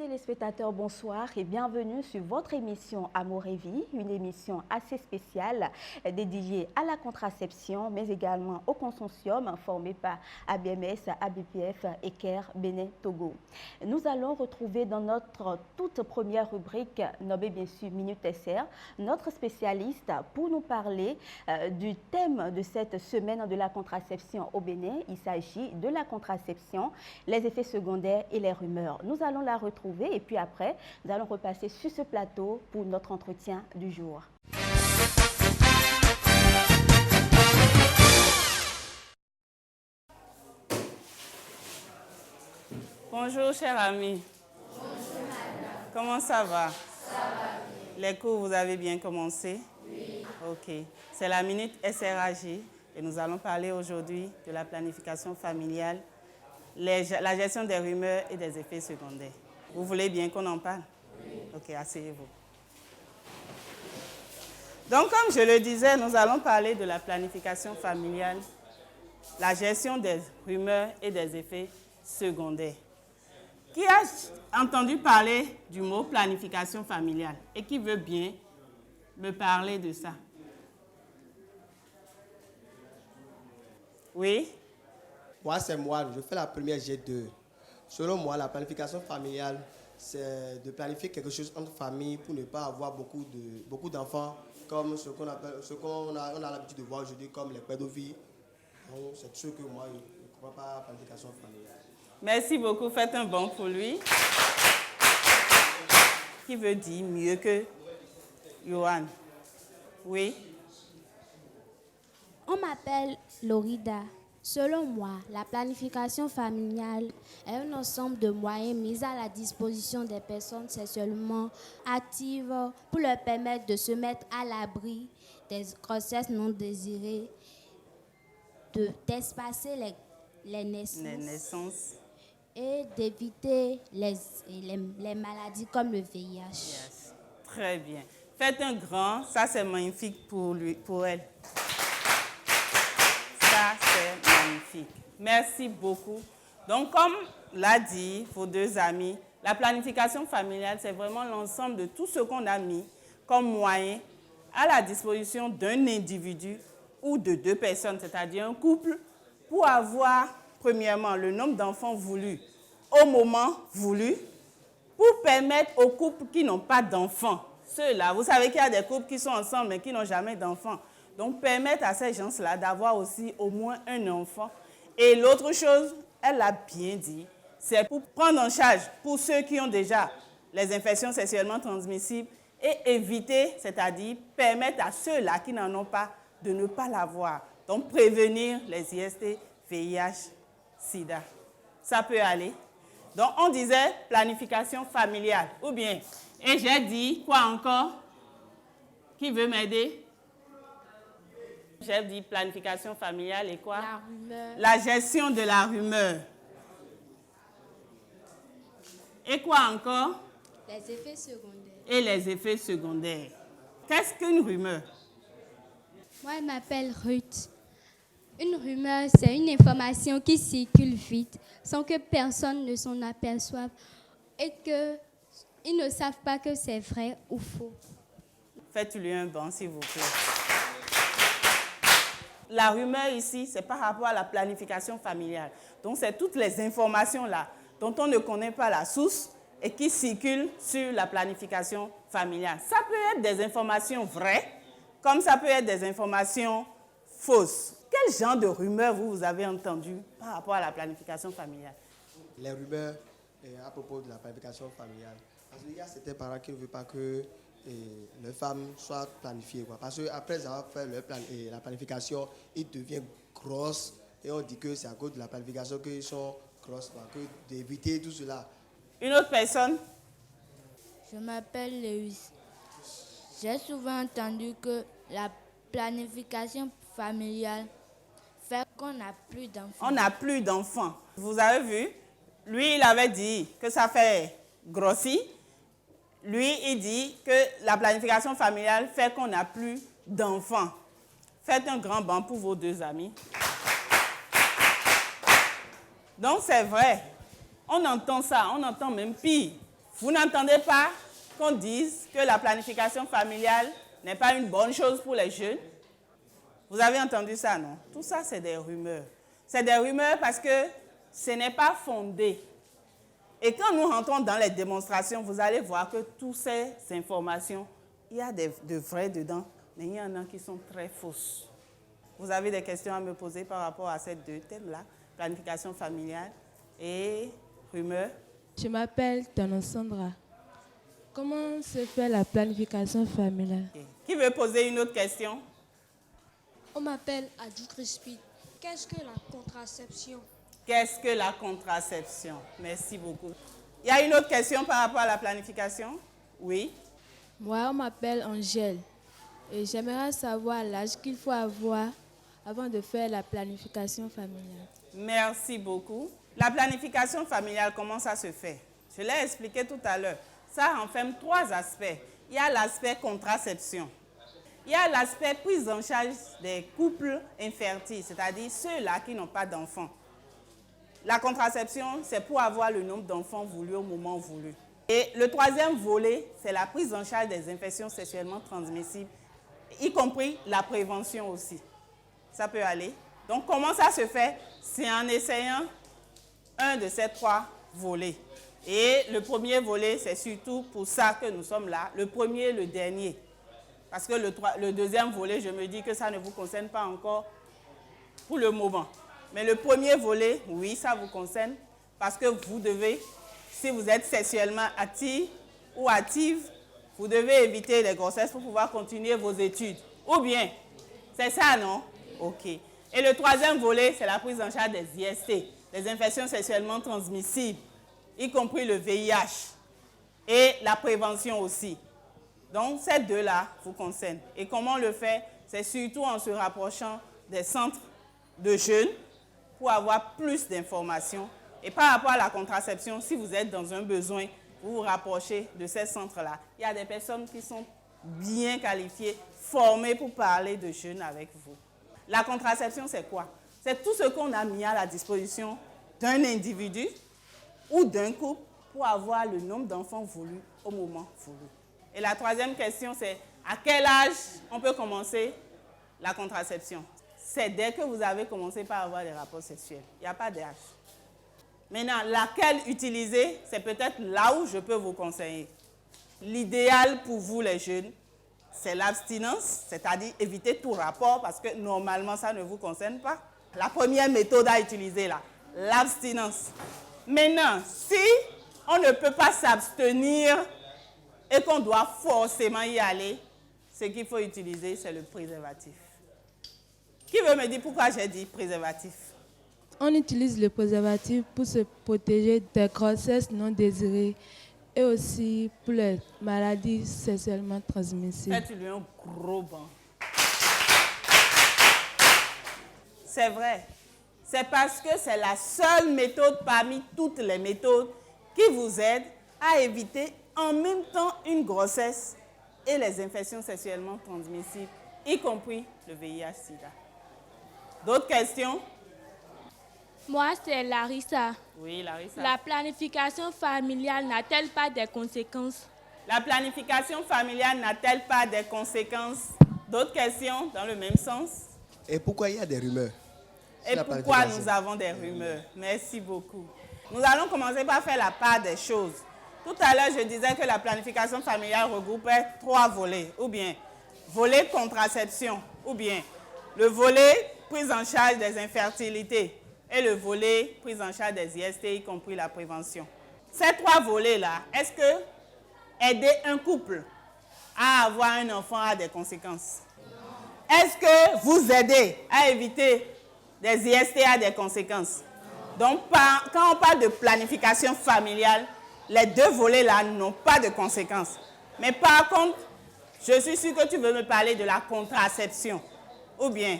téléspectateurs, bonsoir et bienvenue sur votre émission Amour et Vie, une émission assez spéciale dédiée à la contraception, mais également au consortium formé par ABMS, ABPF et CARE Bénin Togo. Nous allons retrouver dans notre toute première rubrique, nommée bien sûr Minute SR, notre spécialiste pour nous parler du thème de cette semaine de la contraception au Bénin. Il s'agit de la contraception, les effets secondaires et les rumeurs. Nous allons la retrouver et puis après, nous allons repasser sur ce plateau pour notre entretien du jour. Bonjour, cher ami. Bonjour, madame. Comment ça va? Ça va bien. Les cours, vous avez bien commencé? Oui. Ok. C'est la Minute SRAG et nous allons parler aujourd'hui de la planification familiale, la gestion des rumeurs et des effets secondaires. Vous voulez bien qu'on en parle? Oui. Ok, asseyez-vous. Donc, comme je le disais, nous allons parler de la planification familiale, la gestion des rumeurs et des effets secondaires. Qui a entendu parler du mot planification familiale et qui veut bien me parler de ça? Oui? Moi, c'est moi, je fais la première G2. Selon moi, la planification familiale, c'est de planifier quelque chose entre familles pour ne pas avoir beaucoup d'enfants, comme ce qu'on a l'habitude de voir aujourd'hui, comme les pédophiles. Donc, c'est ce que moi, je ne comprends pas la planification familiale. Merci beaucoup, faites un bon pour lui. Qui veut dire mieux que Johan? Oui? On m'appelle Lorida. Selon moi, la planification familiale est un ensemble de moyens mis à la disposition des personnes sexuellement actives pour leur permettre de se mettre à l'abri des grossesses non désirées, d'espacer les naissances et d'éviter les maladies comme le VIH. Yes. Très bien. Faites un grand, ça c'est magnifique pour elle. Ça, c'est magnifique. Merci beaucoup. Donc, comme l'a dit vos deux amis, la planification familiale, c'est vraiment l'ensemble de tout ce qu'on a mis comme moyen à la disposition d'un individu ou de deux personnes, c'est-à-dire un couple, pour avoir, premièrement, le nombre d'enfants voulus au moment voulu, pour permettre aux couples qui n'ont pas d'enfants, ceux-là, vous savez qu'il y a des couples qui sont ensemble mais qui n'ont jamais d'enfants, donc, permettre à ces gens-là d'avoir aussi au moins un enfant. Et l'autre chose, elle l'a bien dit, c'est pour prendre en charge pour ceux qui ont déjà les infections sexuellement transmissibles et éviter, c'est-à-dire permettre à ceux-là qui n'en ont pas de ne pas l'avoir. Donc, prévenir les IST, VIH, SIDA. Ça peut aller. Donc, on disait planification familiale. Ou bien, et j'ai dit, quoi encore? Qui veut m'aider? J'ai dit planification familiale et quoi? La rumeur. La gestion de la rumeur. Et quoi encore? Les effets secondaires. Et les effets secondaires. Qu'est-ce qu'une rumeur? Moi, je m'appelle Ruth. Une rumeur, c'est une information qui circule vite sans que personne ne s'en aperçoive et qu'ils ne savent pas que c'est vrai ou faux. Faites-lui un banc, s'il vous plaît. La rumeur ici, c'est par rapport à la planification familiale. Donc, c'est toutes les informations-là dont on ne connaît pas la source et qui circulent sur la planification familiale. Ça peut être des informations vraies, comme ça peut être des informations fausses. Quel genre de rumeurs vous avez entendu par rapport à la planification familiale? Les rumeurs à propos de la planification familiale. Parce qu'il y a certains parents qui ne veulent pas que leurs femmes soient planifiées. Parce qu'après avoir fait la planification, ils deviennent grosses. Et on dit que c'est à cause de la planification qu'ils sont grosses. Que d'éviter tout cela. Une autre personne? Je m'appelle Lewis. J'ai souvent entendu que la planification familiale fait qu'on n'a plus d'enfants. On n'a plus d'enfants. Vous avez vu? Lui, il avait dit que ça fait grossir. Lui, il dit que la planification familiale fait qu'on n'a plus d'enfants. Faites un grand banc pour vos deux amis. Donc, c'est vrai. On entend ça, on entend même pire. Vous n'entendez pas qu'on dise que la planification familiale n'est pas une bonne chose pour les jeunes? Vous avez entendu ça, non? Tout ça, c'est des rumeurs. C'est des rumeurs parce que ce n'est pas fondé. Et quand nous rentrons dans les démonstrations, vous allez voir que toutes ces informations, il y a de vraies dedans, mais il y en a qui sont très fausses. Vous avez des questions à me poser par rapport à ces deux thèmes-là, planification familiale et rumeurs? Je m'appelle Tana Sandra. Comment se fait la planification familiale? Okay. Qui veut poser une autre question? On m'appelle Adi Crispy. Qu'est-ce que la contraception? Qu'est-ce que la contraception? Merci beaucoup. Il y a une autre question par rapport à la planification? Oui. Moi, on m'appelle Angèle. Et j'aimerais savoir l'âge qu'il faut avoir avant de faire la planification familiale. Merci beaucoup. La planification familiale, comment ça se fait? Je l'ai expliqué tout à l'heure. Ça renferme 3 aspects. Il y a l'aspect contraception. Il y a l'aspect prise en charge des couples infertiles, c'est-à-dire ceux-là qui n'ont pas d'enfants. La contraception, c'est pour avoir le nombre d'enfants voulus au moment voulu. Et le 3e volet, c'est la prise en charge des infections sexuellement transmissibles, y compris la prévention aussi. Ça peut aller. Donc, comment ça se fait? C'est en essayant un de ces 3 volets. Et le premier volet, c'est surtout pour ça que nous sommes là. Le premier et le dernier. Parce que le 2e volet, je me dis que ça ne vous concerne pas encore pour le moment. Mais le premier volet, oui, ça vous concerne. Parce que vous devez, si vous êtes sexuellement actif ou active, vous devez éviter les grossesses pour pouvoir continuer vos études. Ou bien, c'est ça, non? OK. Et le 3e volet, c'est la prise en charge des IST, des infections sexuellement transmissibles, y compris le VIH et la prévention aussi. Donc, ces 2-là vous concernent. Et comment on le fait? C'est surtout en se rapprochant des centres de jeunes pour avoir plus d'informations. Et par rapport à la contraception, si vous êtes dans un besoin, vous vous rapprochez de ces centres-là. Il y a des personnes qui sont bien qualifiées, formées pour parler de jeunes avec vous. La contraception, c'est quoi? C'est tout ce qu'on a mis à la disposition d'un individu ou d'un couple pour avoir le nombre d'enfants voulus au moment voulu. Et la 3e question, c'est à quel âge on peut commencer la contraception? C'est dès que vous avez commencé par avoir des rapports sexuels. Il n'y a pas d'âge. Maintenant, laquelle utiliser, c'est peut-être là où je peux vous conseiller. L'idéal pour vous, les jeunes, c'est l'abstinence, c'est-à-dire éviter tout rapport parce que normalement, ça ne vous concerne pas. La première méthode à utiliser là, l'abstinence. Maintenant, si on ne peut pas s'abstenir et qu'on doit forcément y aller, ce qu'il faut utiliser, c'est le préservatif. Qui veut me dire pourquoi j'ai dit préservatif? On utilise le préservatif pour se protéger des grossesses non désirées et aussi pour les maladies sexuellement transmissibles. Faites-lui un gros banc. C'est vrai. C'est parce que c'est la seule méthode parmi toutes les méthodes qui vous aide à éviter en même temps une grossesse et les infections sexuellement transmissibles, y compris le VIH-Sida. D'autres questions? Moi, c'est Larissa. Oui, Larissa. La planification familiale n'a-t-elle pas des conséquences? La planification familiale n'a-t-elle pas des conséquences? D'autres questions dans le même sens? Et pourquoi il y a des rumeurs? Et pourquoi nous avons des rumeurs? Merci beaucoup. Nous allons commencer par faire la part des choses. Tout à l'heure, je disais que la planification familiale regroupait 3 volets, ou bien volet contraception, ou bien le volet prise en charge des infertilités et le volet prise en charge des IST, y compris la prévention. Ces 3 volets-là, est-ce que aider un couple à avoir un enfant a des conséquences? Est-ce que vous aidez à éviter des IST a des conséquences? Donc, quand on parle de planification familiale, les 2 volets-là n'ont pas de conséquences. Mais par contre, je suis sûre que tu veux me parler de la contraception. Ou bien,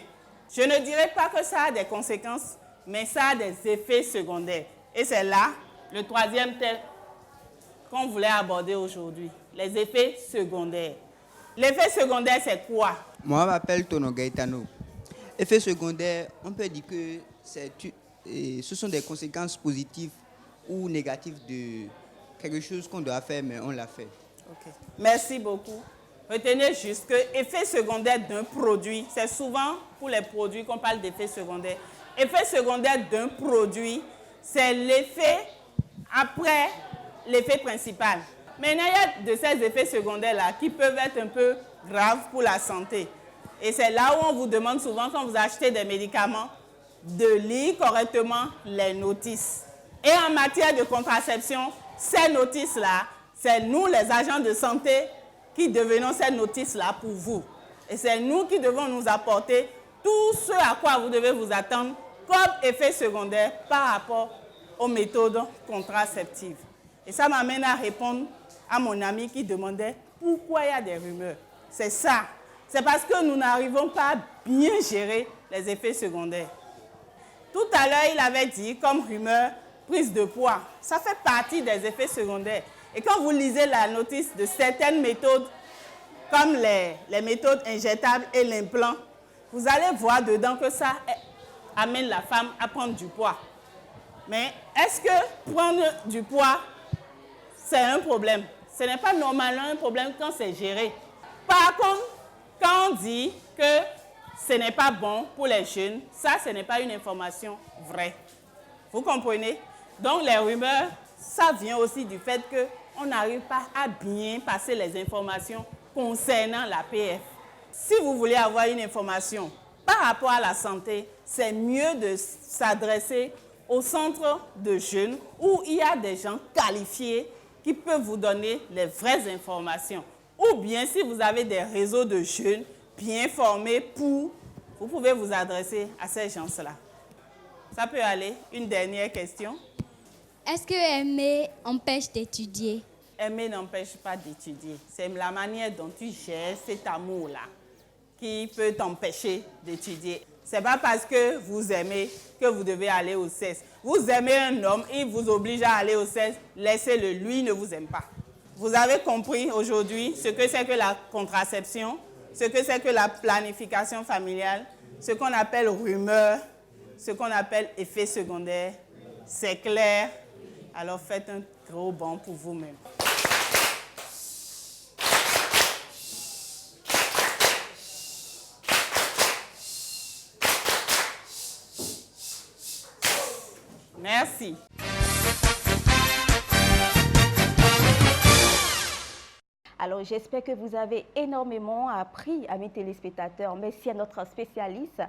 je ne dirais pas que ça a des conséquences, mais ça a des effets secondaires. Et c'est là le 3e thème qu'on voulait aborder aujourd'hui, les effets secondaires. L'effet secondaire, c'est quoi? Moi, je m'appelle Tono Gaetano. Effet secondaire, on peut dire que ce sont des conséquences positives ou négatives quelque chose qu'on doit faire, mais on l'a fait. Ok. Merci beaucoup. Retenez juste que l'effet secondaire d'un produit, c'est souvent pour les produits qu'on parle d'effet secondaire. Effet secondaire d'un produit, c'est l'effet après l'effet principal. Maintenant, il y a de ces effets secondaires-là qui peuvent être un peu graves pour la santé. Et c'est là où on vous demande souvent, quand vous achetez des médicaments, de lire correctement les notices. Et en matière de contraception, ces notices-là, c'est nous, les agents de santé, qui devenons ces notices-là pour vous. Et c'est nous qui devons nous apporter tout ce à quoi vous devez vous attendre comme effet secondaire par rapport aux méthodes contraceptives. Et ça m'amène à répondre à mon ami qui demandait pourquoi il y a des rumeurs. C'est ça. C'est parce que nous n'arrivons pas à bien gérer les effets secondaires. Tout à l'heure, il avait dit, comme rumeur, prise de poids. Ça fait partie des effets secondaires. Et quand vous lisez la notice de certaines méthodes, comme les méthodes injectables et l'implant, vous allez voir dedans que ça amène la femme à prendre du poids. Mais est-ce que prendre du poids, c'est un problème? Ce n'est pas normalement un problème quand c'est géré. Par contre, quand on dit que ce n'est pas bon pour les jeunes, ça, ce n'est pas une information vraie. Vous comprenez? Donc, les rumeurs, ça vient aussi du fait qu'on n'arrive pas à bien passer les informations concernant la PF. Si vous voulez avoir une information par rapport à la santé, c'est mieux de s'adresser au centre de jeunes où il y a des gens qualifiés qui peuvent vous donner les vraies informations. Ou bien, si vous avez des réseaux de jeunes bien formés vous pouvez vous adresser à ces gens-là. Ça peut aller. Une dernière question. Est-ce que aimer empêche d'étudier? Aimer n'empêche pas d'étudier. C'est la manière dont tu gères cet amour-là qui peut t'empêcher d'étudier. Ce n'est pas parce que vous aimez que vous devez aller au CES. Vous aimez un homme, il vous oblige à aller au CES, laissez-le, lui ne vous aime pas. Vous avez compris aujourd'hui ce que c'est que la contraception, ce que c'est que la planification familiale, ce qu'on appelle rumeur, ce qu'on appelle effet secondaire. C'est clair? Alors faites un gros bond pour vous-même. Merci. Alors, j'espère que vous avez énormément appris, amis téléspectateurs. Merci à notre spécialiste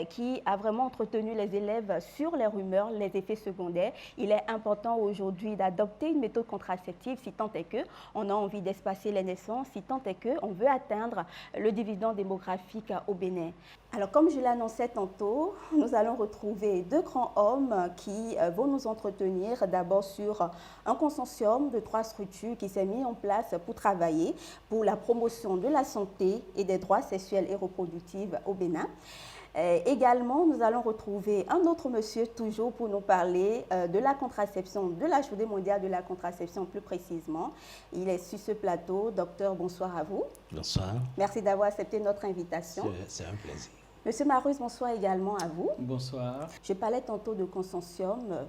qui a vraiment entretenu les élèves sur les rumeurs, les effets secondaires. Il est important aujourd'hui d'adopter une méthode contraceptive si tant est qu'on a envie d'espacer les naissances, si tant est qu'on veut atteindre le dividende démographique au Bénin. Alors, comme je l'annonçais tantôt, nous allons retrouver deux grands hommes qui vont nous entretenir d'abord sur un consortium de 3 structures qui s'est mis en place pour travailler pour la promotion de la santé et des droits sexuels et reproductifs au Bénin. Également, nous allons retrouver un autre monsieur toujours pour nous parler de la contraception, de la Journée mondiale de la contraception plus précisément. Il est sur ce plateau. Docteur, bonsoir à vous. Bonsoir. Merci d'avoir accepté notre invitation. C'est un plaisir. Monsieur Marus, bonsoir également à vous. Bonsoir. Je parlais tantôt de consortium.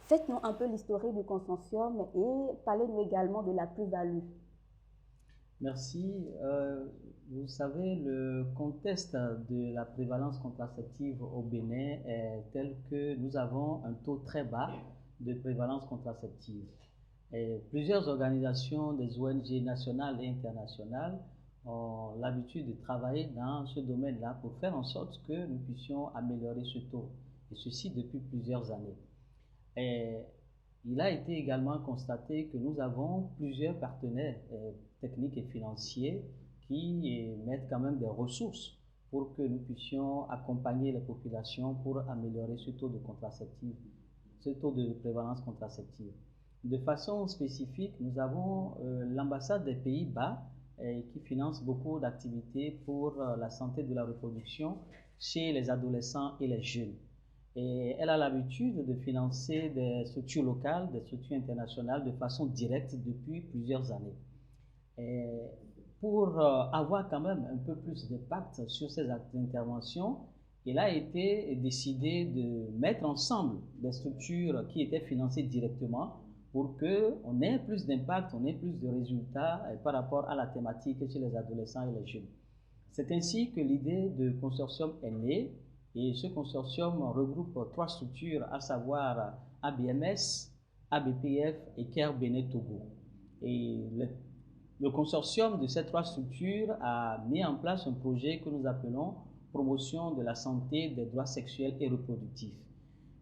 Faites-nous un peu l'historique du consortium et parlez-nous également de la plus-value. Merci. Vous savez, le contexte de la prévalence contraceptive au Bénin est tel que nous avons un taux très bas de prévalence contraceptive. Et plusieurs organisations, des ONG nationales et internationales, ont l'habitude de travailler dans ce domaine-là pour faire en sorte que nous puissions améliorer ce taux, et ceci depuis plusieurs années. Et il a été également constaté que nous avons plusieurs partenaires techniques et financiers qui mettent quand même des ressources pour que nous puissions accompagner les populations pour améliorer ce taux de contraceptive, ce taux de prévalence contraceptive. De façon spécifique, nous avons l'ambassade des Pays-Bas qui finance beaucoup d'activités pour la santé de la reproduction chez les adolescents et les jeunes. Et elle a l'habitude de financer des structures locales, des structures internationales de façon directe depuis plusieurs années. Et pour avoir quand même un peu plus d'impact sur ces interventions, il a été décidé de mettre ensemble des structures qui étaient financées directement pour qu'on ait plus d'impact, on ait plus de résultats par rapport à la thématique chez les adolescents et les jeunes. C'est ainsi que l'idée de consortium est née, et ce consortium regroupe 3 structures, à savoir ABMS, ABPF et CARE Bénin Togo. Et le consortium de ces 3 structures a mis en place un projet que nous appelons Promotion de la santé des droits sexuels et reproductifs.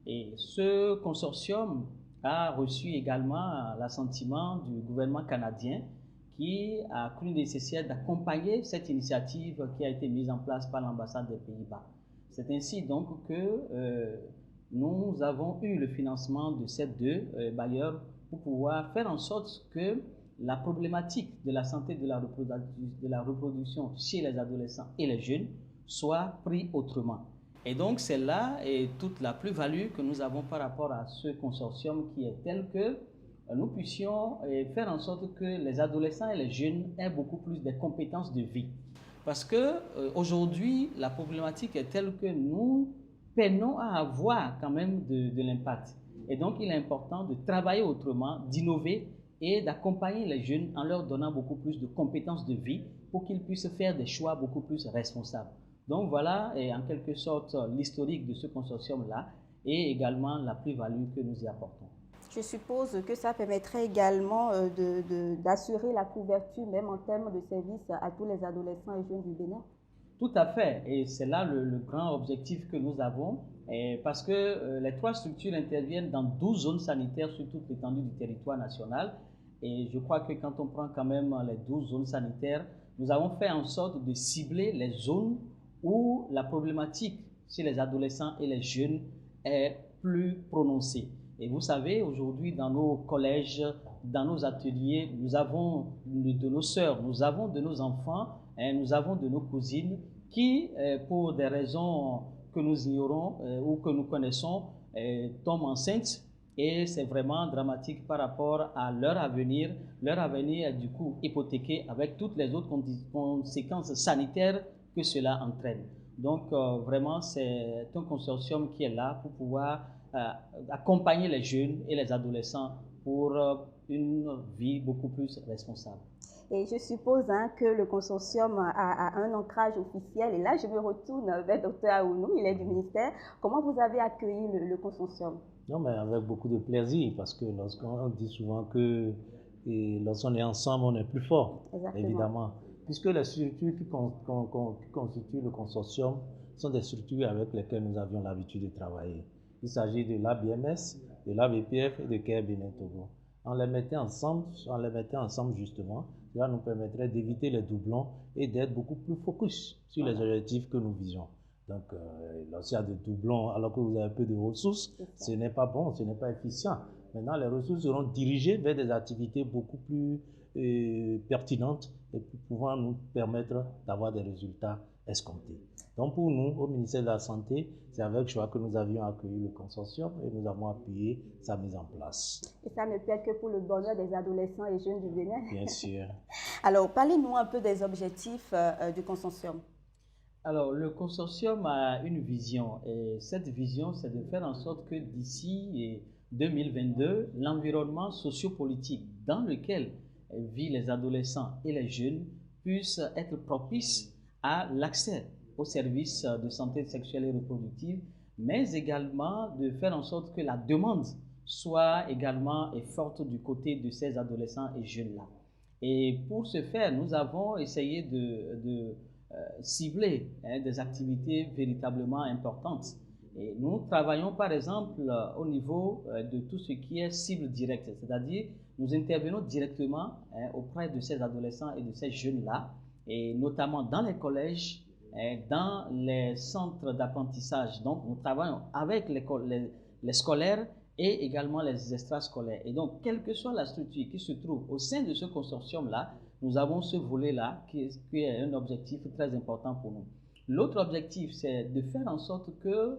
Et ce consortium a reçu également l'assentiment du gouvernement canadien qui a cru nécessaire d'accompagner cette initiative qui a été mise en place par l'ambassade des Pays-Bas. C'est ainsi donc que nous avons eu le financement de ces 2 bailleurs pour pouvoir faire en sorte que la problématique de la santé de la reproduction chez les adolescents et les jeunes soit prise autrement. Et donc c'est là toute la plus-value que nous avons par rapport à ce consortium qui est tel que nous puissions faire en sorte que les adolescents et les jeunes aient beaucoup plus de compétences de vie. Parce qu'aujourd'hui, la problématique est telle que nous peinons à avoir quand même de l'impact. Et donc il est important de travailler autrement, d'innover et d'accompagner les jeunes en leur donnant beaucoup plus de compétences de vie pour qu'ils puissent faire des choix beaucoup plus responsables. Donc voilà, et en quelque sorte, l'historique de ce consortium-là et également la plus-value que nous y apportons. Je suppose que ça permettrait également d'assurer la couverture, même en termes de services, à tous les adolescents et jeunes du Bénin. Tout à fait, et c'est là le grand objectif que nous avons, parce que les 3 structures interviennent dans 12 zones sanitaires sur toute l'étendue du territoire national. Et je crois que quand on prend quand même les 12 zones sanitaires, nous avons fait en sorte de cibler les zones où la problématique chez les adolescents et les jeunes est plus prononcée. Et vous savez, aujourd'hui, dans nos collèges, dans nos ateliers, nous avons de nos sœurs, nous avons de nos enfants, nous avons de nos cousines qui, pour des raisons que nous ignorons ou que nous connaissons, tombent enceintes. Et c'est vraiment dramatique par rapport à leur avenir. Leur avenir est du coup hypothéqué avec toutes les autres conséquences sanitaires que cela entraîne. Donc vraiment, c'est un consortium qui est là pour pouvoir accompagner les jeunes et les adolescents pour une vie beaucoup plus responsable. Et je suppose que le consortium a un ancrage officiel. Et là, je me retourne vers Dr Aounou, il est du ministère. Comment vous avez accueilli le consortium? Non, mais avec beaucoup de plaisir, parce que lorsqu'on dit souvent que lorsqu'on est ensemble, on est plus fort. Exactement. Évidemment. Puisque les structures qui constituent le consortium sont des structures avec lesquelles nous avions l'habitude de travailler. Il s'agit de l'ABMS, de l'ABPF et de CARE Bénin Togo. On les mettait ensemble justement, cela nous permettrait d'éviter les doublons et d'être beaucoup plus focus sur les objectifs que nous visions. Donc, lorsqu'il y a des doublons, alors que vous avez peu de ressources, ce n'est pas bon, ce n'est pas efficient. Maintenant, les ressources seront dirigées vers des activités beaucoup plus pertinentes et pouvant nous permettre d'avoir des résultats escomptés. Donc, pour nous, au ministère de la Santé, c'est avec joie que nous avions accueilli le consortium et nous avons appuyé sa mise en place. Et ça ne peut être que pour le bonheur des adolescents et jeunes du Bénin. Bien sûr. Alors, parlez-nous un peu des objectifs du consortium. Alors, le consortium a une vision et cette vision, c'est de faire en sorte que d'ici 2022, l'environnement sociopolitique dans lequel vivent les adolescents et les jeunes puisse être propice à l'accès aux services de santé sexuelle et reproductive, mais également de faire en sorte que la demande soit également forte du côté de ces adolescents et jeunes-là. Et pour ce faire, nous avons essayé de cibler des activités véritablement importantes. Et nous travaillons par exemple au niveau de tout ce qui est cible directe, c'est-à-dire nous intervenons directement auprès de ces adolescents et de ces jeunes-là, et notamment dans les collèges, dans les centres d'apprentissage. Donc nous travaillons avec les scolaires et également les extrascolaires. Et donc, quelle que soit la structure qui se trouve au sein de ce consortium-là, nous avons ce volet-là qui est un objectif très important pour nous. L'autre objectif, c'est de faire en sorte que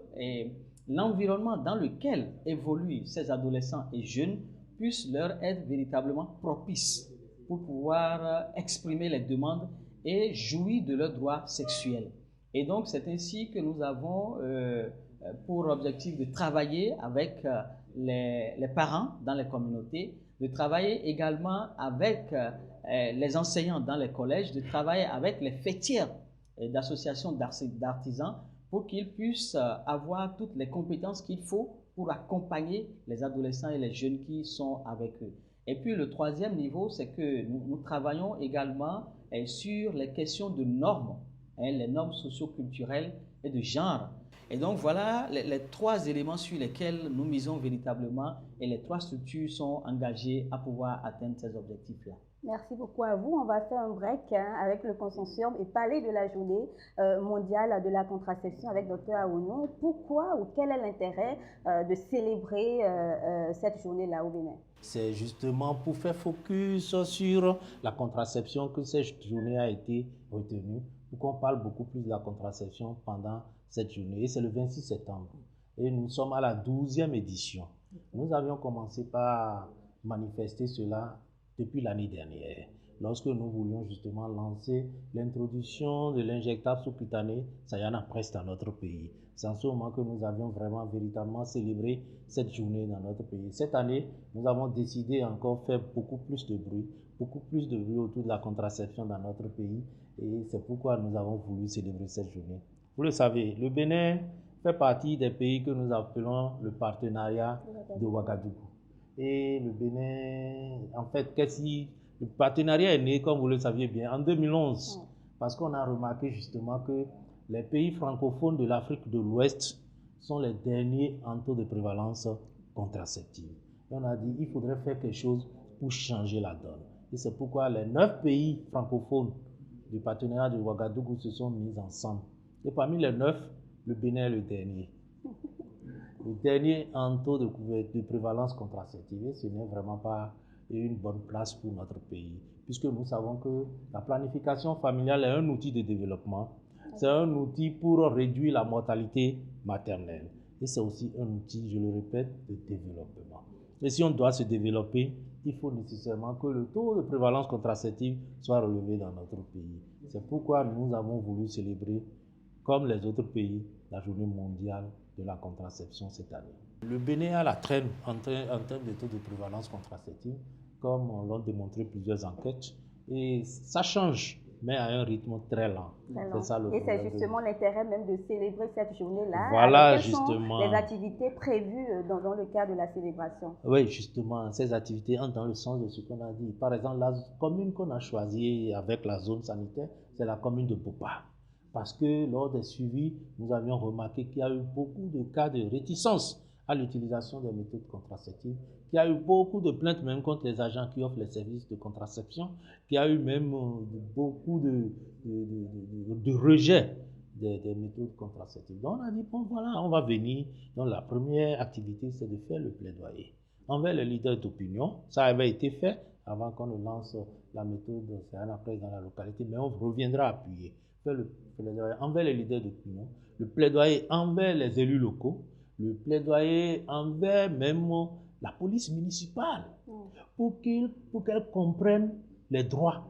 l'environnement dans lequel évoluent ces adolescents et jeunes puisse leur être véritablement propice pour pouvoir exprimer les demandes et jouir de leurs droits sexuels. Et donc, c'est ainsi que nous avons pour objectif de travailler avec les parents dans les communautés, de travailler également avec les enseignants dans les collèges, de travailler avec les fêtières d'associations d'artisans pour qu'ils puissent avoir toutes les compétences qu'il faut pour accompagner les adolescents et les jeunes qui sont avec eux. Et puis le troisième niveau, c'est que nous travaillons également sur les questions de normes, les normes socio-culturelles et de genre. Et donc voilà les trois éléments sur lesquels nous misons véritablement et les trois structures sont engagées à pouvoir atteindre ces objectifs-là. Merci beaucoup à vous. On va faire un break avec le consortium et parler de la journée mondiale de la contraception avec Dr Aounou. Pourquoi ou quel est l'intérêt de célébrer cette journée-là au Bénin? C'est justement pour faire focus sur la contraception que cette journée a été retenue, pour qu'on parle beaucoup plus de la contraception pendant cette journée. Et c'est le 26 septembre. Et nous sommes à la 12e édition. Nous avions commencé par manifester cela depuis l'année dernière, lorsque nous voulions justement lancer l'introduction de l'injectable sous-cutané Sayana Prest dans notre pays. C'est en ce moment que nous avions vraiment véritablement célébré cette journée dans notre pays. Cette année, nous avons décidé encore faire beaucoup plus de bruit autour de la contraception dans notre pays, et c'est pourquoi nous avons voulu célébrer cette journée. Vous le savez, le Bénin fait partie des pays que nous appelons le partenariat de Ouagadougou. Et le Bénin, en fait, le partenariat est né, comme vous le saviez bien, en 2011, parce qu'on a remarqué justement que les pays francophones de l'Afrique de l'Ouest sont les derniers en taux de prévalence contraceptive. Et on a dit qu'il faudrait faire quelque chose pour changer la donne. Et c'est pourquoi les 9 pays francophones du partenariat de Ouagadougou se sont mis ensemble. Et parmi les 9, le Bénin est le dernier. Le dernier en taux de prévalence contraceptive, et ce n'est vraiment pas une bonne place pour notre pays, puisque nous savons que la planification familiale est un outil de développement, c'est un outil pour réduire la mortalité maternelle, et c'est aussi un outil, je le répète, de développement. Et si on doit se développer, il faut nécessairement que le taux de prévalence contraceptive soit relevé dans notre pays. C'est pourquoi nous avons voulu célébrer, comme les autres pays, la journée mondiale de la contraception cette année. Le Bénin a la traîne en termes de taux de prévalence contraceptive, comme l'ont démontré plusieurs enquêtes, et ça change, mais à un rythme très lent. C'est ça, et c'est justement l'intérêt même de célébrer cette journée-là. Voilà, quelles sont les activités prévues dans le cadre de la célébration? Oui, justement, ces activités entrent dans le sens de ce qu'on a dit. Par exemple, la commune qu'on a choisie avec la zone sanitaire, c'est la commune de Bopa. Parce que lors des suivis, nous avions remarqué qu'il y a eu beaucoup de cas de réticence à l'utilisation des méthodes contraceptives, qu'il y a eu beaucoup de plaintes même contre les agents qui offrent les services de contraception, qu'il y a eu même beaucoup de rejets des méthodes contraceptives. Donc on a dit, bon voilà, on va venir. Donc la première activité, c'est de faire le plaidoyer envers les leaders d'opinion. Ça avait été fait avant qu'on ne lance la méthode Sayana Prest dans la localité, mais on reviendra appuyer. Faire le plaidoyer envers les leaders d'opinion, le plaidoyer envers les élus locaux, le plaidoyer envers même la police municipale, pour qu'elle comprenne les droits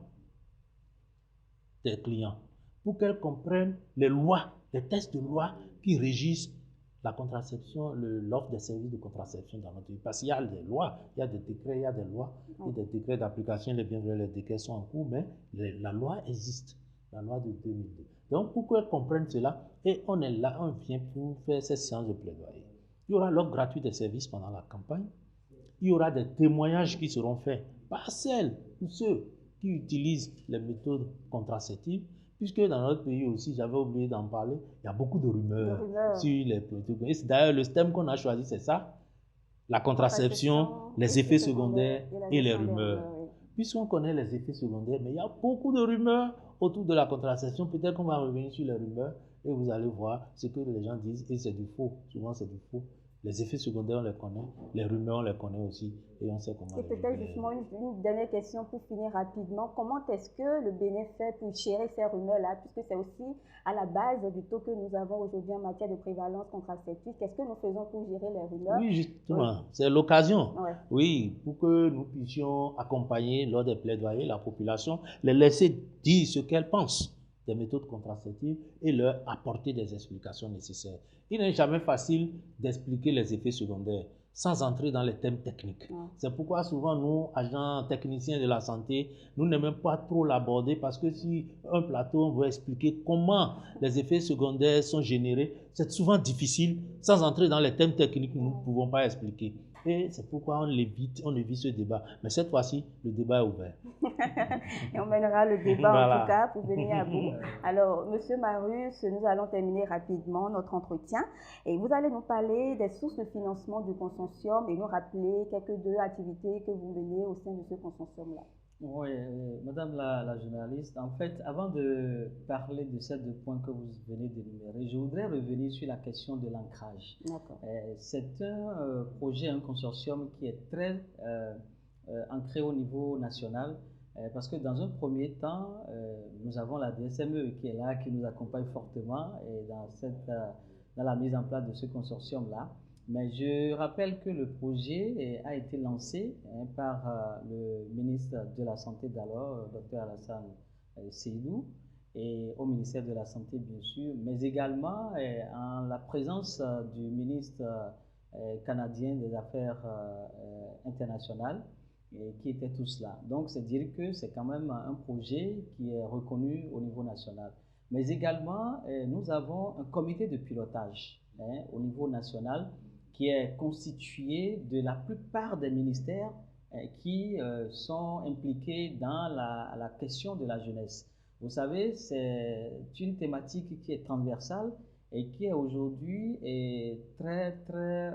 des clients, pour qu'elle comprenne les lois, les textes de loi qui régissent la contraception, l'offre des services de contraception dans notre pays. Parce qu'il y a des lois, il y a des décrets, il y a des lois, et des décrets d'application, les décrets sont en cours, mais la loi existe. La loi de 2002. Donc, pour qu'elles comprennent cela, et on est là, on vient pour faire cette séance de plaidoyer. Il y aura l'offre gratuite des services pendant la campagne. Il y aura des témoignages qui seront faits par celles ou ceux qui utilisent les méthodes contraceptives, puisque dans notre pays aussi, j'avais oublié d'en parler, il y a beaucoup de rumeurs sur les méthodes. Et d'ailleurs, le thème qu'on a choisi, c'est ça, la contraception, les effets secondaires et les rumeurs. Puisqu'on connaît les effets secondaires, mais il y a beaucoup de rumeurs autour de la contraception. Peut-être qu'on va revenir sur les rumeurs et vous allez voir ce que les gens disent et c'est du faux. Souvent, c'est du faux. Les effets secondaires, on les connaît. Les rumeurs, on les connaît aussi et on sait comment. Et peut-être justement une dernière question pour finir rapidement. Comment est-ce que le Bénin fait pour gérer ces rumeurs-là, puisque c'est aussi à la base du taux que nous avons aujourd'hui en matière de prévalence contraceptive? Qu'est-ce que nous faisons pour gérer les rumeurs? Oui, justement, c'est l'occasion. Oui, pour que nous puissions accompagner lors des plaidoyers la population, les laisser dire ce qu'elle pense des méthodes contraceptives et leur apporter des explications nécessaires. il n'est jamais facile d'expliquer les effets secondaires sans entrer dans les thèmes techniques. C'est pourquoi souvent nous, agents techniciens de la santé, nous n'aimons pas trop l'aborder parce que si un plateau on veut expliquer comment les effets secondaires sont générés, c'est souvent difficile. Sans entrer dans les thèmes techniques, nous ne pouvons pas expliquer. Et c'est pourquoi on évite ce débat. Mais cette fois-ci, le débat est ouvert. Et on mènera le débat Voilà. en tout cas pour venir à bout. Alors, Monsieur Marius, nous allons terminer rapidement notre entretien. Et vous allez nous parler des sources de financement du consortium et nous rappeler quelques deux activités que vous menez au sein de ce consortium-là. Oui, Madame la journaliste, en fait, avant de parler de ces deux points que vous venez d'énumérer, je voudrais revenir sur la question de l'ancrage. C'est un projet, un consortium qui est très ancré au niveau national, parce que dans un premier temps, nous avons la DSME qui est là, qui nous accompagne fortement et dans la mise en place de ce consortium-là. Mais je rappelle que le projet a été lancé par le ministre de la Santé d'alors, Dr Alassane Seydou, et au ministère de la Santé bien sûr, mais également en la présence du ministre canadien des Affaires internationales, qui étaient tous là. Donc c'est dire que c'est quand même un projet qui est reconnu au niveau national. Mais également, nous avons un comité de pilotage au niveau national qui est constitué de la plupart des ministères qui sont impliqués dans la question de la jeunesse. Vous savez, c'est une thématique qui est transversale et qui est aujourd'hui très, très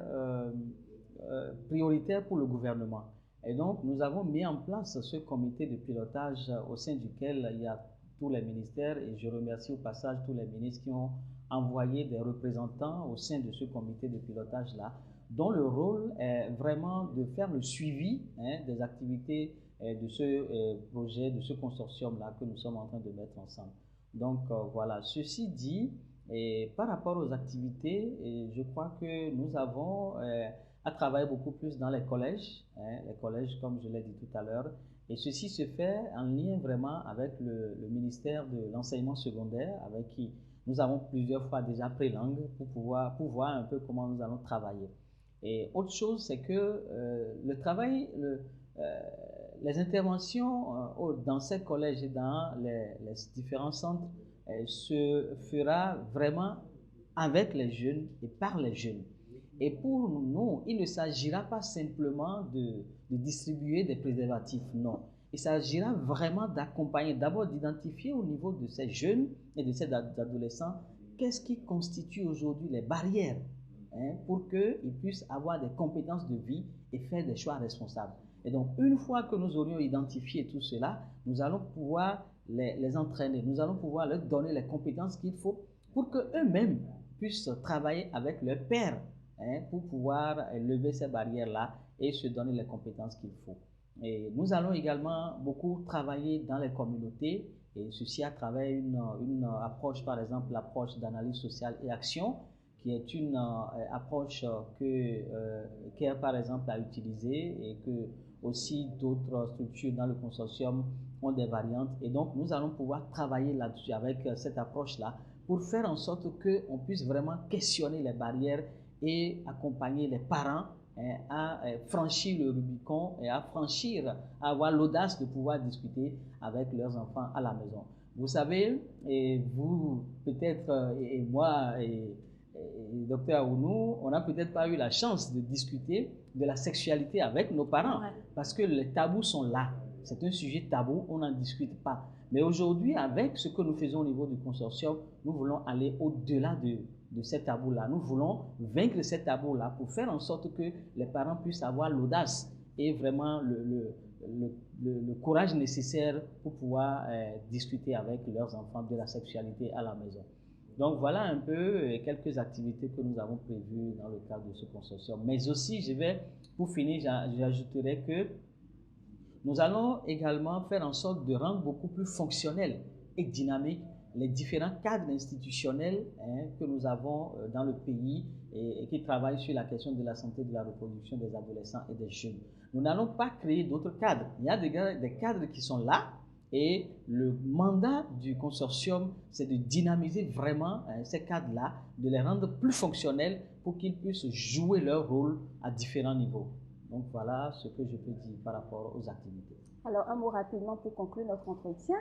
prioritaire pour le gouvernement. Et donc, nous avons mis en place ce comité de pilotage au sein duquel il y a tous les ministères, et je remercie au passage tous les ministres qui ont envoyé des représentants au sein de ce comité de pilotage-là, dont le rôle est vraiment de faire le suivi des activités de ce projet, de ce consortium-là que nous sommes en train de mettre ensemble. Donc voilà, ceci dit, et par rapport aux activités, je crois que nous avons à travailler beaucoup plus dans les collèges comme je l'ai dit tout à l'heure, et ceci se fait en lien vraiment avec le ministère de l'enseignement secondaire, avec qui nous avons plusieurs fois déjà pris langue pour voir un peu comment nous allons travailler. Et autre chose, c'est que le travail, les interventions dans ces collèges et dans les différents centres se fera vraiment avec les jeunes et par les jeunes. Et pour nous, il ne s'agira pas simplement de distribuer des préservatifs, non. Il s'agira vraiment d'accompagner, d'abord d'identifier au niveau de ces jeunes et de ces adolescents qu'est-ce qui constitue aujourd'hui les barrières pour qu'ils puissent avoir des compétences de vie et faire des choix responsables. Et donc, une fois que nous aurions identifié tout cela, nous allons pouvoir les entraîner, nous allons pouvoir leur donner les compétences qu'il faut pour qu'eux-mêmes puissent travailler avec leurs pairs pour pouvoir lever ces barrières-là et se donner les compétences qu'il faut. Et nous allons également beaucoup travailler dans les communautés, et ceci à travers une approche, par exemple l'approche d'analyse sociale et action, qui est une approche qui par exemple à utiliser et que aussi d'autres structures dans le consortium ont des variantes. Et donc nous allons pouvoir travailler là-dessus avec cette approche-là pour faire en sorte qu'on puisse vraiment questionner les barrières et accompagner les parents à franchir le Rubicon et à avoir l'audace de pouvoir discuter avec leurs enfants à la maison. Vous savez, et vous peut-être, et moi, et Dr Ounou, on n'a peut-être pas eu la chance de discuter de la sexualité avec nos parents, parce que les tabous sont là. C'est un sujet tabou, on n'en discute pas. Mais aujourd'hui, avec ce que nous faisons au niveau du consortium, nous voulons aller au-delà de ces tabous-là. Nous voulons vaincre ces tabous-là pour faire en sorte que les parents puissent avoir l'audace et vraiment le courage nécessaire pour pouvoir discuter avec leurs enfants de la sexualité à la maison. Donc voilà un peu quelques activités que nous avons prévues dans le cadre de ce consortium. Mais aussi, pour finir, j'ajouterai que nous allons également faire en sorte de rendre beaucoup plus fonctionnel et dynamique les différents cadres institutionnels que nous avons dans le pays et qui travaillent sur la question de la santé de la reproduction des adolescents et des jeunes. Nous n'allons pas créer d'autres cadres. Il y a des cadres qui sont là, Et le mandat du consortium, c'est de dynamiser vraiment ces cadres-là, de les rendre plus fonctionnels pour qu'ils puissent jouer leur rôle à différents niveaux. Donc voilà ce que je peux dire par rapport aux activités. Alors un mot rapidement pour conclure notre entretien.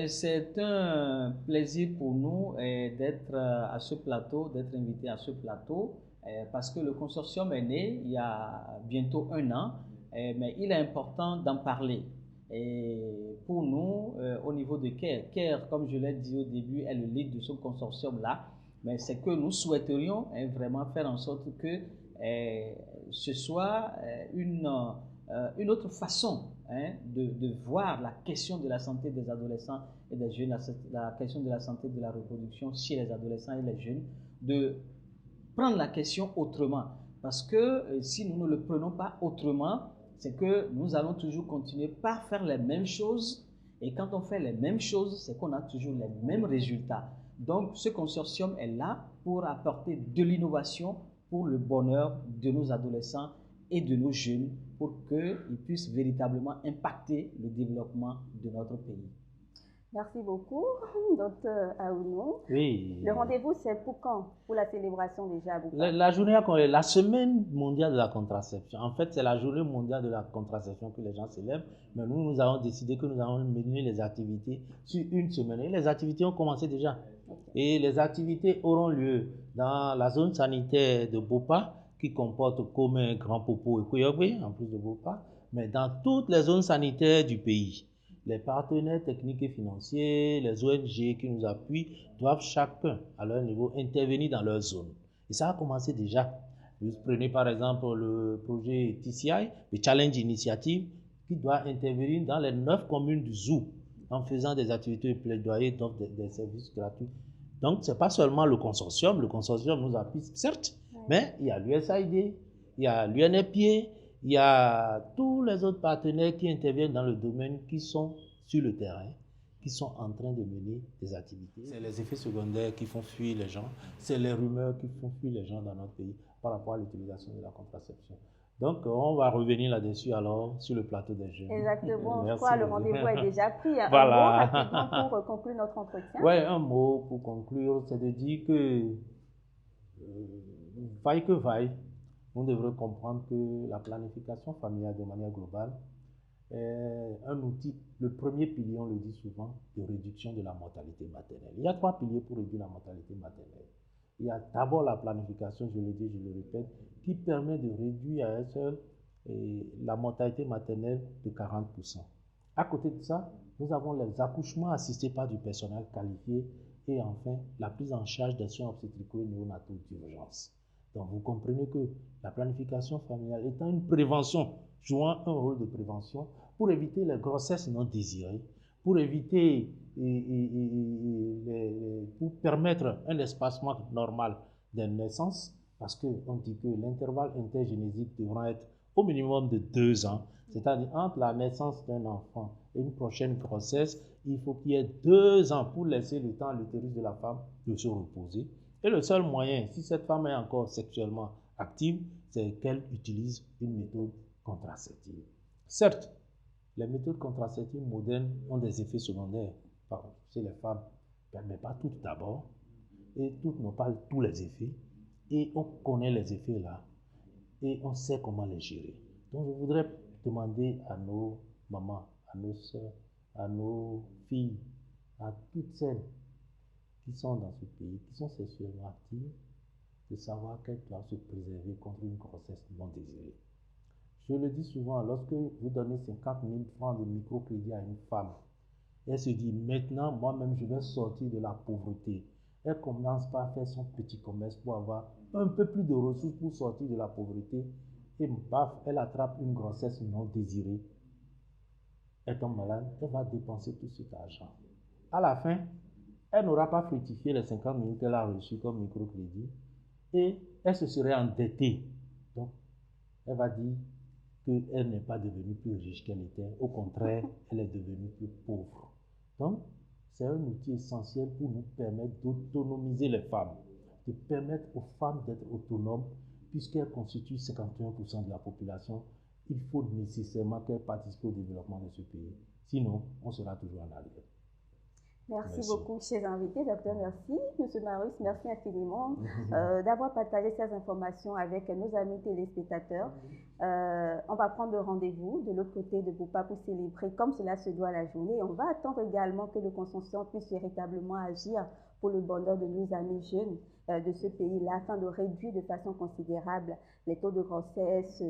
C'est un plaisir pour nous d'être à ce plateau, d'être invité à ce plateau, parce que le consortium est né il y a bientôt 1 an, mais il est important d'en parler. Et pour nous, au niveau de CARE, comme je l'ai dit au début, est le lead de ce consortium-là, mais c'est que nous souhaiterions vraiment faire en sorte que ce soit une autre façon de voir la question de la santé des adolescents et des jeunes, la question de la santé de la reproduction chez les adolescents et les jeunes, de prendre la question autrement. Parce que si nous ne le prenons pas autrement, c'est que nous allons toujours continuer par faire les mêmes choses. Et quand on fait les mêmes choses, c'est qu'on a toujours les mêmes résultats. Donc, ce consortium est là pour apporter de l'innovation pour le bonheur de nos adolescents et de nos jeunes pour qu'ils puissent véritablement impacter le développement de notre pays. Merci beaucoup, Dr Aounou. Oui. Le rendez-vous, c'est pour quand? Pour la célébration déjà? La semaine mondiale de la contraception. En fait, c'est la journée mondiale de la contraception que les gens célèbrent. Mais nous avons décidé que nous allons mener les activités sur une semaine. Et les activités ont commencé déjà. Et les activités auront lieu dans la zone sanitaire de Bopa, qui comporte Comé, Grand Popo et Koyogwe, en plus de Bopa, mais dans toutes les zones sanitaires du pays. Les partenaires techniques et financiers, les ONG qui nous appuient, doivent chacun, à leur niveau, intervenir dans leur zone. Et ça a commencé déjà. Vous prenez par exemple le projet TCI, le Challenge Initiative, qui doit intervenir dans les 9 communes du Zou, en faisant des activités de plaidoyer, donc des services gratuits. Donc, ce n'est pas seulement le consortium nous appuie, certes, mais il y a l'USAID, il y a l'UNFPA, il y a tous les autres partenaires qui interviennent dans le domaine, qui sont sur le terrain, qui sont en train de mener des activités. C'est les effets secondaires qui font fuir les gens, c'est les rumeurs qui font fuir les gens dans notre pays par rapport à l'utilisation de la contraception. Donc, on va revenir là-dessus alors sur le plateau des jeunes. Exactement, je crois que le rendez-vous est déjà pris. Voilà. Un mot rapidement pour conclure notre entretien. Oui, un mot pour conclure, c'est de dire que, vaille que vaille, on devrait comprendre que la planification familiale de manière globale est un outil, le premier pilier, on le dit souvent, de réduction de la mortalité maternelle. Il y a 3 piliers pour réduire la mortalité maternelle. Il y a d'abord la planification, je le dis, je le répète, qui permet de réduire à elle seule la mortalité maternelle de 40%. À côté de ça, nous avons les accouchements assistés par du personnel qualifié et enfin la prise en charge des soins obstétricaux et néonataux d'urgence. Donc vous comprenez que la planification familiale étant une prévention, jouant un rôle de prévention pour éviter les grossesses non désirées, pour éviter pour permettre un espacement normal des naissances, parce qu'on dit que l'intervalle intergénésique devra être au minimum de 2 ans, c'est-à-dire entre la naissance d'un enfant et une prochaine grossesse, il faut qu'il y ait 2 ans pour laisser le temps à l'utérus de la femme de se reposer. Et le seul moyen, si cette femme est encore sexuellement active, c'est qu'elle utilise une méthode contraceptive. Certes, les méthodes contraceptives modernes ont des effets secondaires chez les femmes, mais pas toutes d'abord, et toutes n'ont pas tous les effets, et on connaît les effets là, et on sait comment les gérer. Donc je voudrais demander à nos mamans, à nos soeurs, à nos filles, à toutes celles qui sont dans ce pays, qui sont sexuellement actives, de savoir qu'elles doivent se préserver contre une grossesse non désirée. Je le dis souvent, lorsque vous donnez 50 000 francs de microcrédit à une femme, elle se dit, maintenant, moi-même, je vais sortir de la pauvreté. Elle commence par faire son petit commerce pour avoir un peu plus de ressources pour sortir de la pauvreté. Et paf, elle attrape une grossesse non désirée. Elle tombe malade, elle va dépenser tout cet argent. À la fin, elle n'aura pas fructifié les 50 000 qu'elle a reçus comme microcrédit et elle se serait endettée. Donc, elle va dire qu'elle n'est pas devenue plus riche qu'elle était. Au contraire, elle est devenue plus pauvre. Donc, c'est un outil essentiel pour nous permettre d'autonomiser les femmes, de permettre aux femmes d'être autonomes, puisqu'elles constituent 51% de la population. Il faut nécessairement qu'elles participent au développement de ce pays. Sinon, on sera toujours en arrière. Merci beaucoup, chers invités. Docteur, merci. Monsieur Marius, merci infiniment d'avoir partagé ces informations avec nos amis téléspectateurs. On va prendre rendez-vous de l'autre côté de Boupa pour célébrer comme cela se doit la journée. On va attendre également que le consortium puisse véritablement agir pour le bonheur de nos amis jeunes de ce pays-là, afin de réduire de façon considérable les taux de grossesse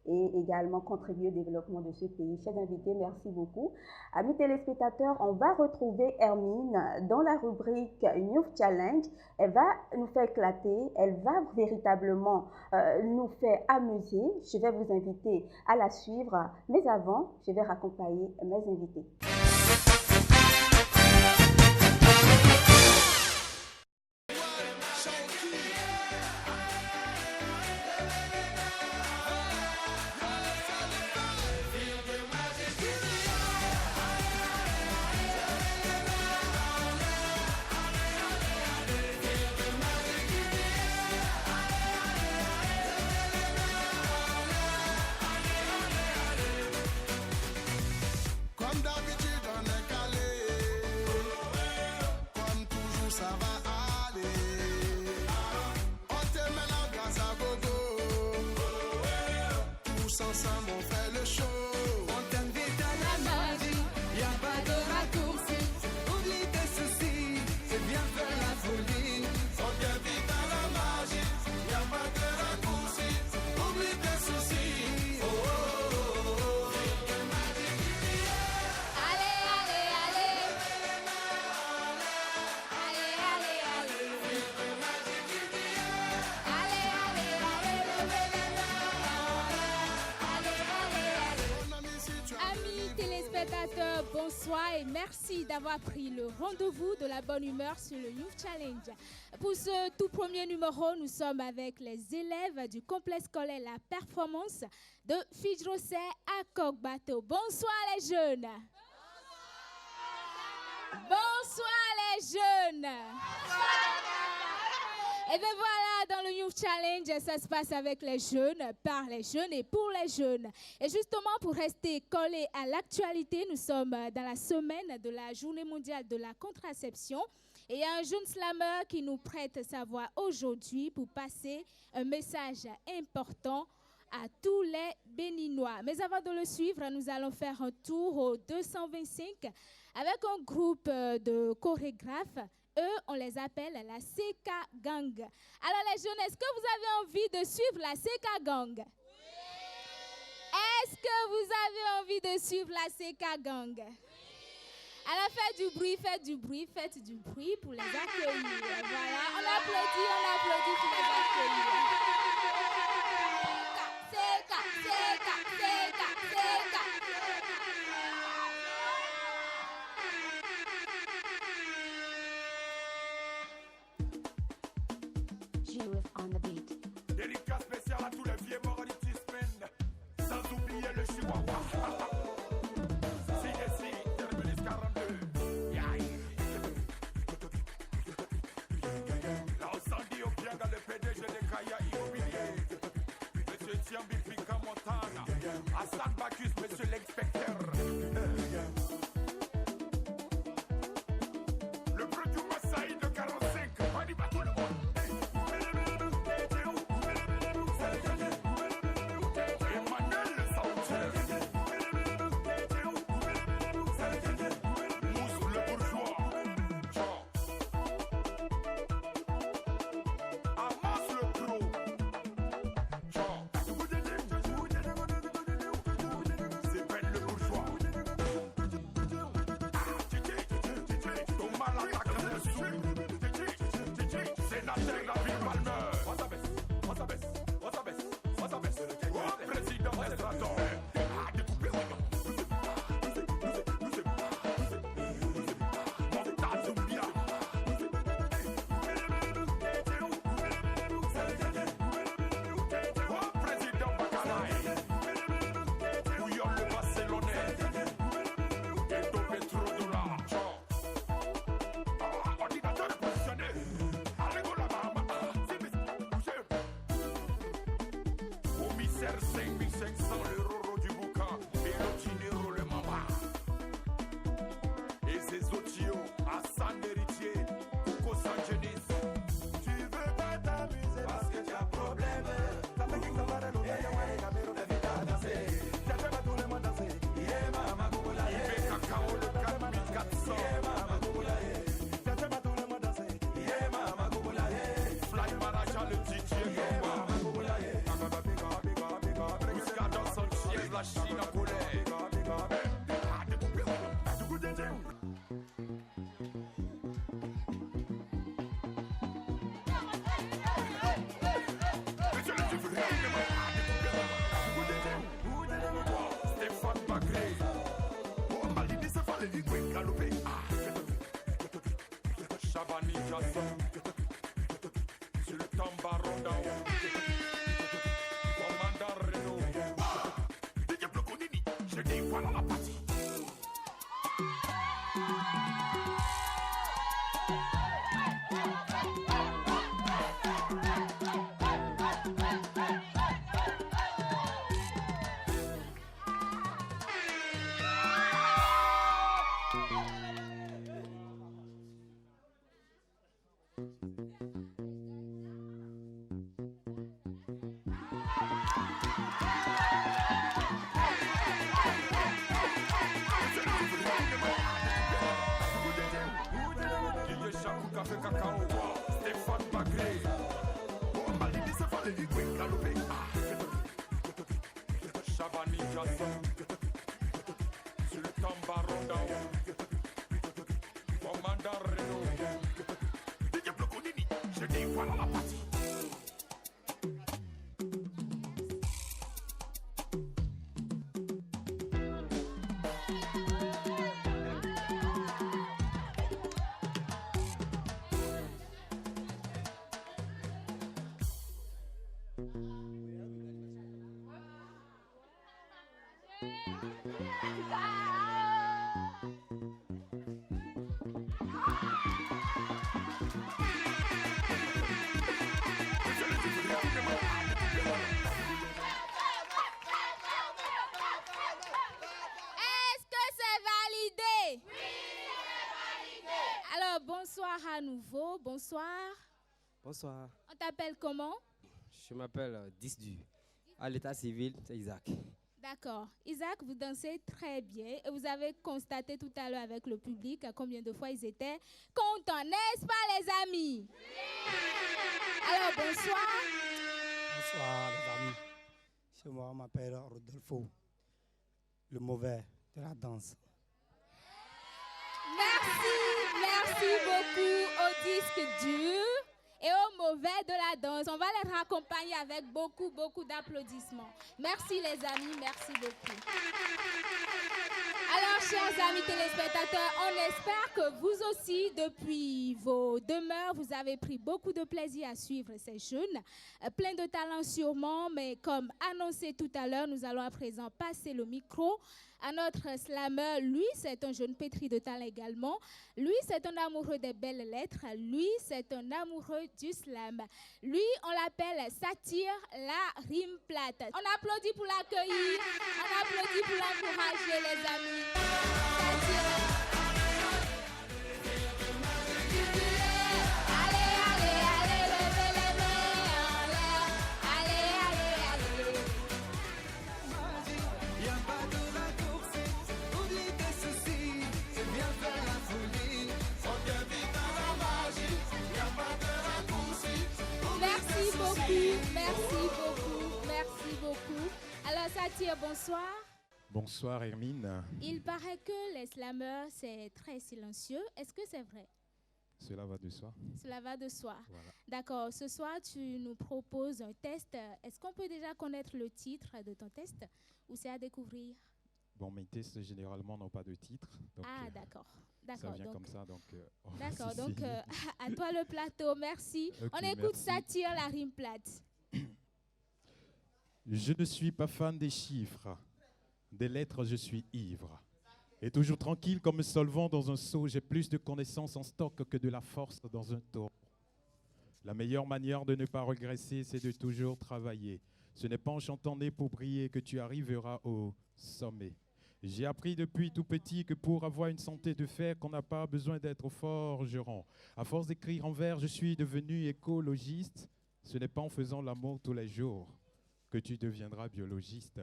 et également contribuer au développement de ce pays. Chers invités, merci beaucoup. Amis téléspectateurs, on va retrouver Hermine dans la rubrique Youth Challenge. Elle va nous faire éclater, elle va véritablement nous faire amuser. Je vais vous inviter à la suivre, mais avant, je vais raccompagner mes invités. Bonsoir et merci d'avoir pris le rendez-vous de la bonne humeur sur le Youth Challenge. Pour ce tout premier numéro, nous sommes avec les élèves du complexe scolaire La Performance de Fidjrosset à Kokbato. Bonsoir les jeunes. Bonsoir les jeunes. Et bien voilà, dans le Youth Challenge, ça se passe avec les jeunes, par les jeunes et pour les jeunes. Et justement, pour rester collés à l'actualité, nous sommes dans la semaine de la Journée mondiale de la contraception. Et il y a un jeune slammer qui nous prête sa voix aujourd'hui pour passer un message important à tous les Béninois. Mais avant de le suivre, nous allons faire un tour au 225 avec un groupe de chorégraphes. Eux, on les appelle la CK Gang. Alors les jeunes, est-ce que vous avez envie de suivre la CK Gang? Oui. Est-ce que vous avez envie de suivre la CK Gang? Oui. Alors faites du bruit pour les accueillir. Voilà, on applaudit pour les accueillir. On the beat. Délicat spécial à tous les vieux morts du Tismen. Sans oublier le chihuahua. CDC, Terminus 42. Là, on s'en dit au bien dans le PDG de Kaya Immobilier. Monsieur Tiambi Fika Montana. Hassan Bacchus, monsieur l'inspecteur. Le produit Massaï de 45. On y va tout le monde. €5 500 du machine à coller. Stéphane Bagré. Oh, Malini se fallait y galoper. Chabani Jasson. Sultan Baron d'en haut. Commandant Renault. DJ Bloconini, je dis voilà la partie. Café cacao, Stéphane Bagré. Oh, Malini se fallait y galoper. Chabani Jasson. Sultan Baron d'en haut. Commandant Renault. DJ Bloconini, je dis voilà la partie. Bonsoir à nouveau, bonsoir. Bonsoir. On t'appelle comment? Je m'appelle Disdu. À l'état civil, c'est Isaac. D'accord. Isaac, vous dansez très bien et vous avez constaté tout à l'heure avec le public combien de fois ils étaient contents, n'est-ce pas les amis? Alors, bonsoir. Bonsoir les amis. Chez moi, on m'appelle Rodolfo, le mauvais de la danse. Merci beaucoup au disque dur et au mauvais de la danse. On va les raccompagner avec beaucoup d'applaudissements. Merci les amis, merci beaucoup. Alors, chers amis téléspectateurs, on espère que vous aussi, depuis vos demeures, vous avez pris beaucoup de plaisir à suivre ces jeunes. Plein de talent sûrement, mais comme annoncé tout à l'heure, nous allons à présent passer le micro à notre slammer. Lui, c'est un jeune pétri de talent également. Lui, c'est un amoureux des belles lettres. Lui, c'est un amoureux du slam. Lui, on l'appelle Satire, la rime plate. On applaudit pour l'accueillir. On applaudit pour l'encourager, les amis. Merci beaucoup. Alors Satire, bonsoir. Bonsoir Hermine. Il paraît que les slammers, c'est très silencieux. Est-ce que c'est vrai? Cela va de soi. Cela va de soi. Voilà. D'accord. Ce soir, tu nous proposes un test. Est-ce qu'on peut déjà connaître le titre de ton test ou c'est à découvrir? Bon, mes tests généralement n'ont pas de titre. Donc, D'accord. Ça vient donc, comme ça. D'accord. Donc, à toi le plateau. Merci. Okay, on écoute merci. Satire, la rime plate. Je ne suis pas fan des chiffres. Des lettres, je suis ivre. Et toujours tranquille comme un solvant dans un seau, j'ai plus de connaissances en stock que de la force dans un taureau. La meilleure manière de ne pas regresser, c'est de toujours travailler. Ce n'est pas en chantant né pour briller que tu arriveras au sommet. J'ai appris depuis tout petit que pour avoir une santé de fer, qu'on n'a pas besoin d'être forgeron. À force d'écrire en vers, je suis devenu écologiste. Ce n'est pas en faisant l'amour tous les jours que tu deviendras biologiste.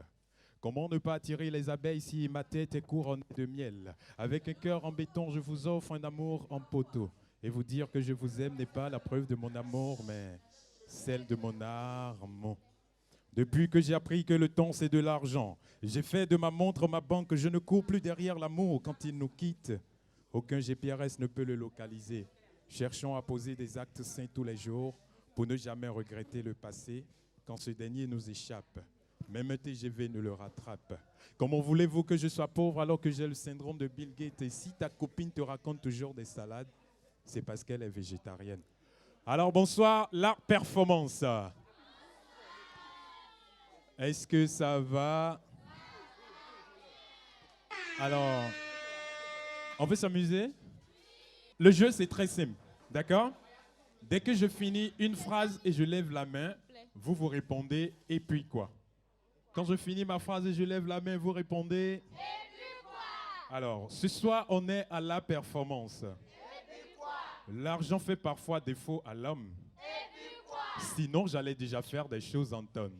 Comment ne pas attirer les abeilles si ma tête est couronnée de miel? Avec un cœur en béton, je vous offre un amour en poteau. Et vous dire que je vous aime n'est pas la preuve de mon amour, mais celle de mon arme. Depuis que j'ai appris que le temps c'est de l'argent, j'ai fait de ma montre ma banque, je ne cours plus derrière l'amour quand il nous quitte. Aucun GPRS ne peut le localiser. Cherchons à poser des actes sains tous les jours pour ne jamais regretter le passé quand ce dernier nous échappe. Même un TGV ne le rattrape. Comment voulez-vous que je sois pauvre alors que j'ai le syndrome de Bill Gates? Et si ta copine te raconte toujours des salades, c'est parce qu'elle est végétarienne. Alors bonsoir, la performance. Est-ce que ça va? Alors, on peut s'amuser? Le jeu, c'est très simple, d'accord? Dès que je finis une phrase et je lève la main, vous vous répondez « et puis quoi ?» Quand je finis ma phrase et je lève la main, vous répondez « et puis quoi ?» Alors, ce soir, on est à la performance. L'argent fait parfois défaut à l'homme. Sinon, j'allais déjà faire des choses en tonnes.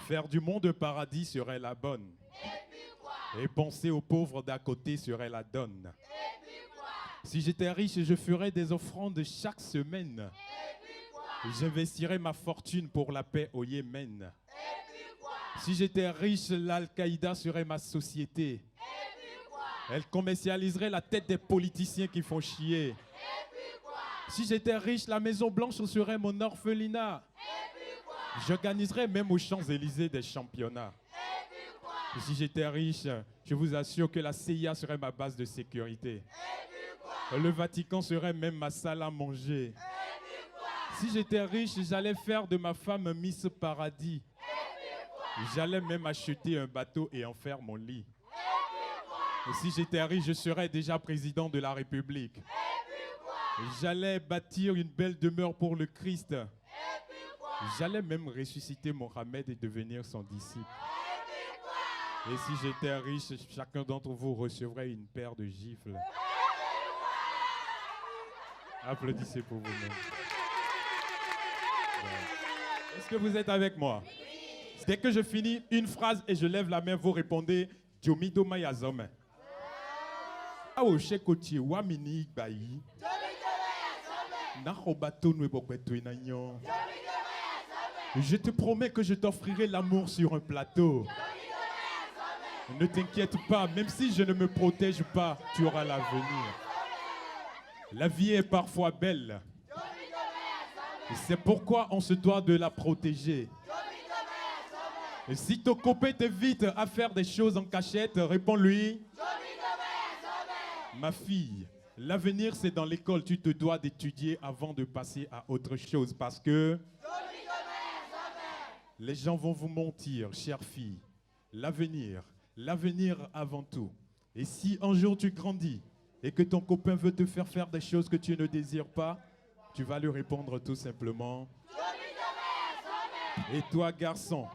Faire du monde un paradis serait la bonne. Et penser aux pauvres d'à côté serait la donne. Si j'étais riche, je ferais des offrandes chaque semaine. J'investirais ma fortune pour la paix au Yémen. Si j'étais riche, l'Al-Qaïda serait ma société. Elle commercialiserait la tête des politiciens qui font chier. Si j'étais riche, la Maison Blanche serait mon orphelinat. J'organiserais même aux Champs-Élysées des championnats. Et si j'étais riche, je vous assure que la CIA serait ma base de sécurité. Le Vatican serait même ma salle à manger. Si j'étais riche, j'allais faire de ma femme Miss Paradis. J'allais même acheter un bateau et en faire mon lit. Et si j'étais riche, je serais déjà président de la République. J'allais bâtir une belle demeure pour le Christ. J'allais même ressusciter Mohamed et devenir son disciple. Et si j'étais riche, chacun d'entre vous recevrait une paire de gifles. Applaudissez pour vous-même. Est-ce que vous êtes avec moi? Dès que je finis une phrase et je lève la main, vous répondez « Jomido Mayazome ». Je te promets que je t'offrirai l'amour sur un plateau. Ne t'inquiète pas, même si je ne me protège pas, tu auras l'avenir. La vie est parfois belle. C'est pourquoi on se doit de la protéger. Et si ton copain t'invite à faire des choses en cachette, réponds-lui. Ma fille, l'avenir c'est dans l'école, tu te dois d'étudier avant de passer à autre chose parce que les gens vont vous mentir, chère fille. L'avenir avant tout. Et si un jour tu grandis et que ton copain veut te faire des choses que tu ne désires pas, tu vas lui répondre tout simplement. Et toi garçon,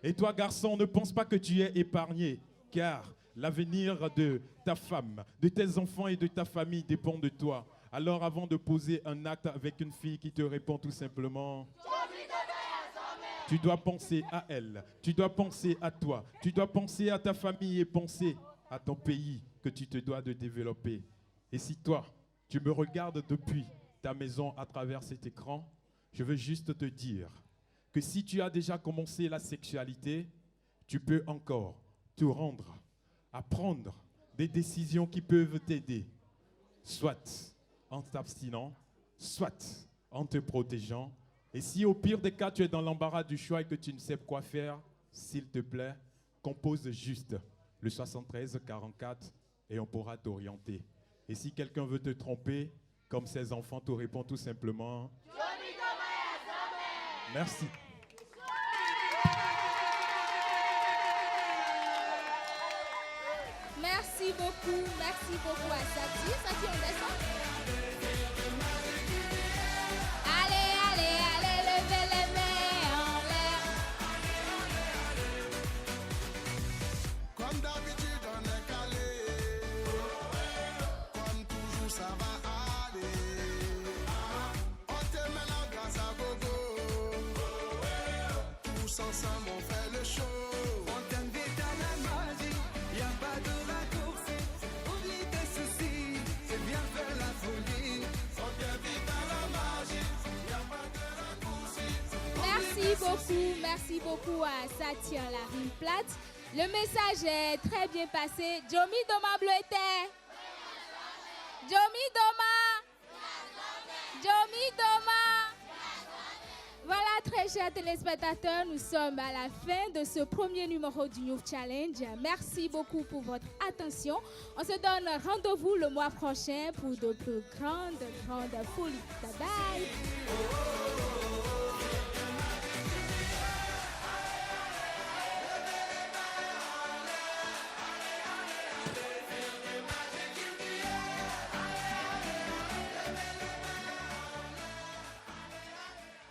ne pense pas que tu es épargné, car l'avenir de ta femme, de tes enfants et de ta famille dépend de toi. Alors avant de poser un acte avec une fille qui te répond tout simplement, tu dois penser à elle, tu dois penser à toi, tu dois penser à ta famille et penser à ton pays que tu te dois de développer. Et si toi, tu me regardes depuis ta maison à travers cet écran, je veux juste te dire que si tu as déjà commencé la sexualité, tu peux encore te rendre à prendre des décisions qui peuvent t'aider, soit en t'abstinant, soit en te protégeant. Et si au pire des cas, tu es dans l'embarras du choix et que tu ne sais quoi faire, s'il te plaît, compose juste le 73 44 et on pourra t'orienter. Et si quelqu'un veut te tromper, comme ses enfants te répondent tout simplement. Merci. Merci beaucoup à Sati. Sati, on descend. Allez, levez les mains en l'air. Comme d'habitude, on est calé. Comme toujours, ça va aller. On te met la grâce à gogo. Tous ensemble, on fait le show. On t'invite à la magie. Y'a pas de raccourci. Oublie tes soucis. C'est bien faire la folie. Merci beaucoup à Satya la rime plate. Le message est très bien passé. Jomi Doma Bleuete. Jomi Doma. Jomi Doma. Voilà, très chers téléspectateurs, nous sommes à la fin de ce premier numéro du Youth Challenge. Merci beaucoup pour votre attention. On se donne rendez-vous le mois prochain pour de plus grandes folies. Bye bye.